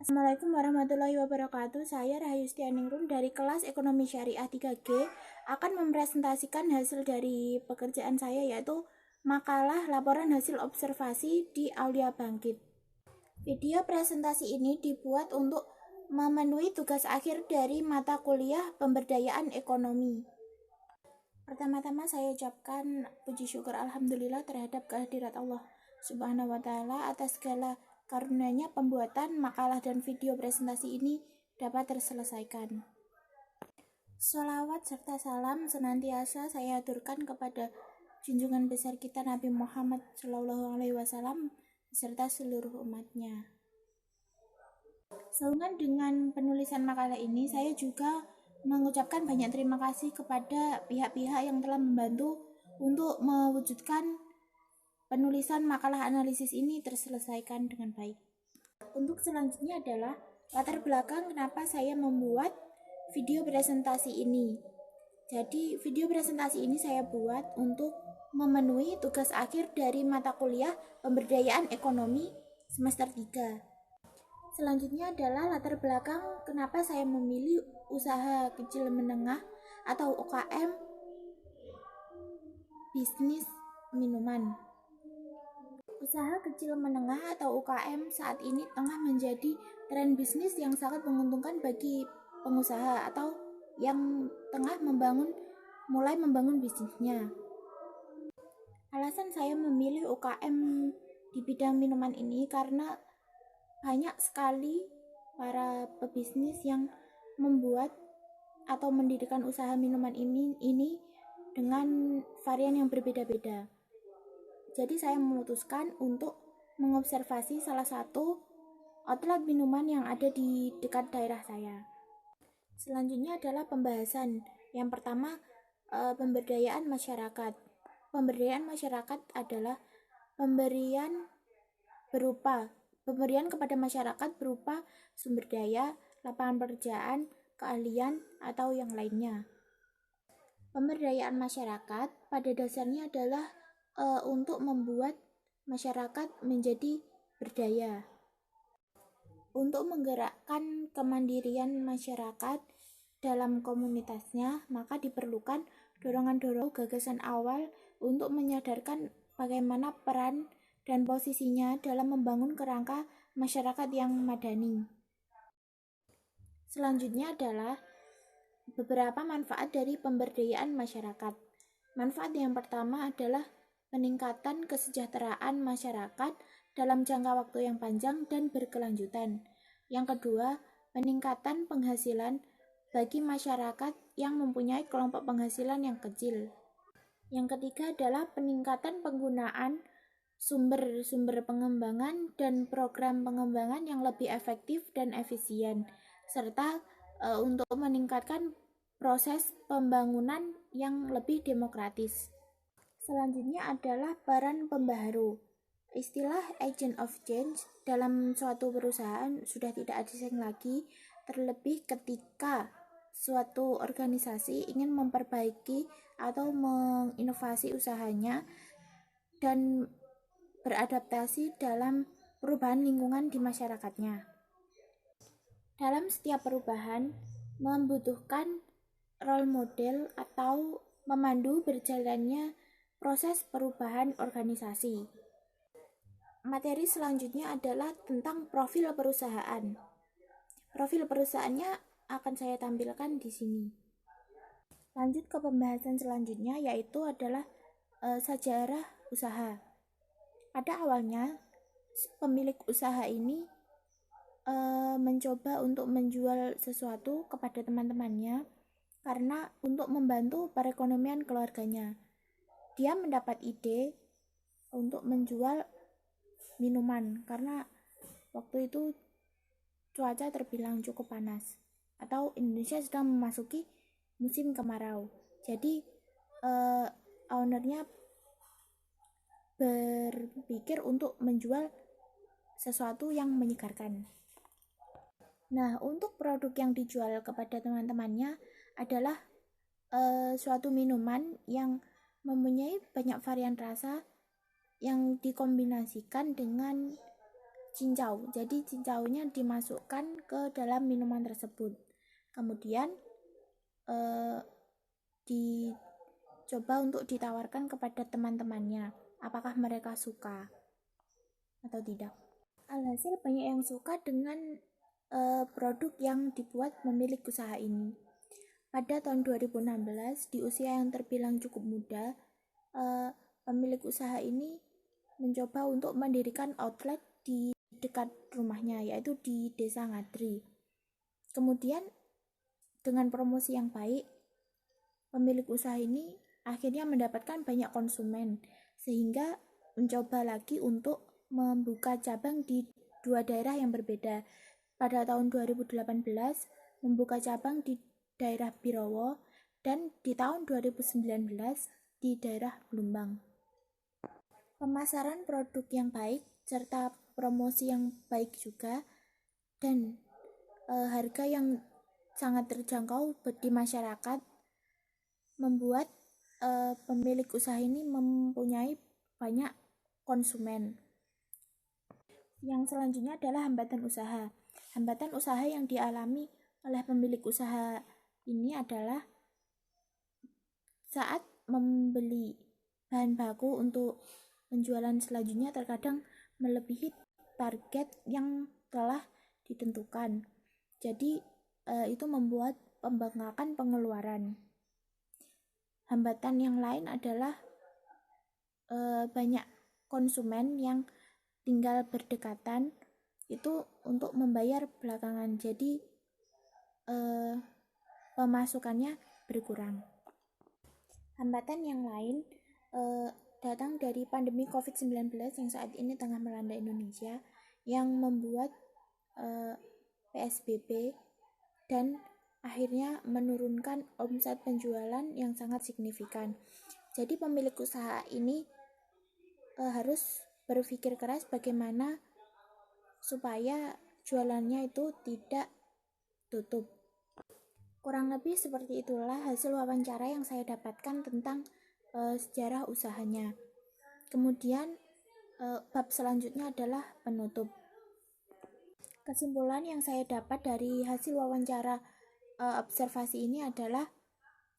Assalamualaikum warahmatullahi wabarakatuh. Saya Rahyustianingrum dari kelas Ekonomi Syariah 3G akan mempresentasikan hasil dari pekerjaan saya, yaitu makalah laporan hasil observasi di Aulia Bangkit. Video presentasi ini dibuat untuk memenuhi tugas akhir dari mata kuliah pemberdayaan ekonomi. Pertama-tama saya ucapkan puji syukur alhamdulillah terhadap kehadirat Allah Subhanahu wa taala atas segala karunia-Nya pembuatan makalah dan video presentasi ini dapat terselesaikan. Sholawat serta salam senantiasa saya aturkan kepada junjungan besar kita Nabi Muhammad SAW beserta seluruh umatnya. Sehubungan dengan penulisan makalah ini, saya juga mengucapkan banyak terima kasih kepada pihak-pihak yang telah membantu untuk mewujudkan penulisan makalah analisis ini terselesaikan dengan baik. Untuk selanjutnya adalah latar belakang kenapa saya membuat video presentasi ini. Jadi video presentasi ini saya buat untuk memenuhi tugas akhir dari mata kuliah pemberdayaan ekonomi semester 3. Selanjutnya adalah latar belakang kenapa saya memilih usaha kecil menengah atau UKM bisnis minuman. Usaha kecil menengah atau UKM saat ini tengah menjadi tren bisnis yang sangat menguntungkan bagi pengusaha atau yang tengah mulai membangun bisnisnya. Alasan saya memilih UKM di bidang minuman ini karena banyak sekali para pebisnis yang membuat atau mendirikan usaha minuman ini dengan varian yang berbeda-beda. Jadi saya memutuskan untuk mengobservasi salah satu outlet minuman yang ada di dekat daerah saya. Selanjutnya adalah pembahasan. Yang pertama, pemberdayaan masyarakat. Pemberdayaan masyarakat adalah pemberian kepada masyarakat berupa sumber daya, lapangan pekerjaan, keahlian, atau yang lainnya. Pemberdayaan masyarakat pada dasarnya adalah untuk membuat masyarakat menjadi berdaya. Untuk menggerakkan kemandirian masyarakat dalam komunitasnya, maka diperlukan dorongan-dorongan gagasan awal untuk menyadarkan bagaimana peran dan posisinya dalam membangun kerangka masyarakat yang madani. Selanjutnya adalah beberapa manfaat dari pemberdayaan masyarakat. Manfaat yang pertama adalah peningkatan kesejahteraan masyarakat dalam jangka waktu yang panjang dan berkelanjutan. Yang kedua, peningkatan penghasilan bagi masyarakat yang mempunyai kelompok penghasilan yang kecil. Yang ketiga adalah peningkatan penggunaan sumber-sumber pengembangan dan program pengembangan yang lebih efektif dan efisien, serta untuk meningkatkan proses pembangunan yang lebih demokratis. Selanjutnya adalah peran pembaharu. Istilah agent of change dalam suatu perusahaan sudah tidak asing lagi, terlebih ketika suatu organisasi ingin memperbaiki atau menginovasi usahanya dan beradaptasi dalam perubahan lingkungan di masyarakatnya. Dalam setiap perubahan membutuhkan role model atau memandu berjalannya proses perubahan organisasi. Materi selanjutnya adalah tentang profil perusahaan. Profil perusahaannya akan saya tampilkan di sini. Lanjut ke pembahasan selanjutnya, yaitu adalah sejarah usaha. Pada awalnya, pemilik usaha ini mencoba untuk menjual sesuatu kepada teman-temannya karena untuk membantu perekonomian keluarganya. Dia mendapat ide untuk menjual minuman karena waktu itu cuaca terbilang cukup panas atau Indonesia sedang memasuki musim kemarau. Jadi ownernya berpikir untuk menjual sesuatu yang menyegarkan. Nah, untuk produk yang dijual kepada teman-temannya adalah suatu minuman yang mempunyai banyak varian rasa yang dikombinasikan dengan cincau. Jadi cincaunya dimasukkan ke dalam minuman tersebut. Kemudian dicoba untuk ditawarkan kepada teman-temannya. Apakah mereka suka atau tidak? Alhasil banyak yang suka dengan produk yang dibuat pemilik usaha ini. Pada tahun 2016, di usia yang terbilang cukup muda, pemilik usaha ini mencoba untuk mendirikan outlet di dekat rumahnya, yaitu di Desa Ngadri. Kemudian dengan promosi yang baik, pemilik usaha ini akhirnya mendapatkan banyak konsumen, sehingga mencoba lagi untuk membuka cabang di 2 daerah yang berbeda. Pada tahun 2018 membuka cabang di daerah Birowo dan di tahun 2019 di daerah Blumbang. Pemasaran produk yang baik serta promosi yang baik juga, dan harga yang sangat terjangkau di masyarakat membuat pemilik usaha ini mempunyai banyak konsumen. Yang selanjutnya adalah hambatan usaha. Hambatan usaha yang dialami oleh pemilik usaha ini adalah saat membeli bahan baku untuk penjualan selanjutnya terkadang melebihi target yang telah ditentukan. Jadi itu membuat pembengkakan pengeluaran. Hambatan yang lain adalah banyak konsumen yang tinggal berdekatan itu untuk membayar belakangan. Jadi pemasukannya berkurang. Hambatan yang lain datang dari pandemi COVID-19 yang saat ini tengah melanda Indonesia, yang membuat PSBB dan akhirnya menurunkan omset penjualan yang sangat signifikan. Jadi pemilik usaha ini harus berpikir keras bagaimana supaya jualannya itu tidak tutup. Kurang lebih seperti itulah hasil wawancara yang saya dapatkan tentang sejarah usahanya. Kemudian bab selanjutnya adalah penutup. Kesimpulan yang saya dapat dari hasil wawancara observasi ini adalah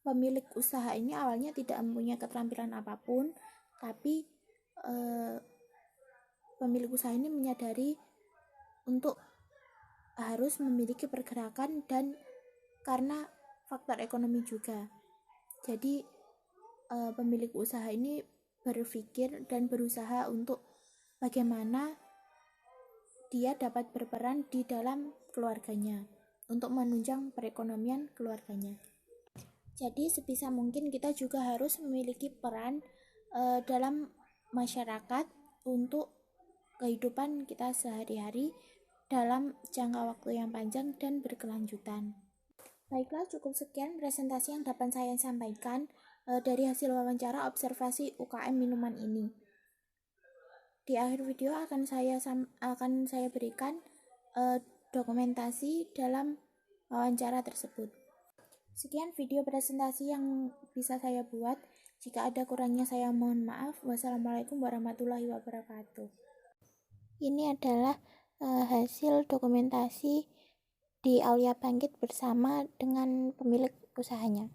pemilik usaha ini awalnya tidak mempunyai keterampilan apapun, tapi pemilik usaha ini menyadari untuk harus memiliki pergerakan, dan karena faktor ekonomi juga. Jadi pemilik usaha ini berpikir dan berusaha untuk bagaimana dia dapat berperan di dalam keluarganya untuk menunjang perekonomian keluarganya. Jadi sebisa mungkin kita juga harus memiliki peran dalam masyarakat untuk kehidupan kita sehari-hari dalam jangka waktu yang panjang dan berkelanjutan. Baiklah, cukup sekian presentasi yang dapat saya sampaikan dari hasil wawancara observasi UKM minuman ini. Di akhir video akan saya berikan dokumentasi dalam wawancara tersebut. Sekian video presentasi yang bisa saya buat. Jika ada kurangnya saya mohon maaf. Wassalamualaikum warahmatullahi wabarakatuh. Ini adalah hasil dokumentasi di Aulia Bangkit bersama dengan pemilik usahanya.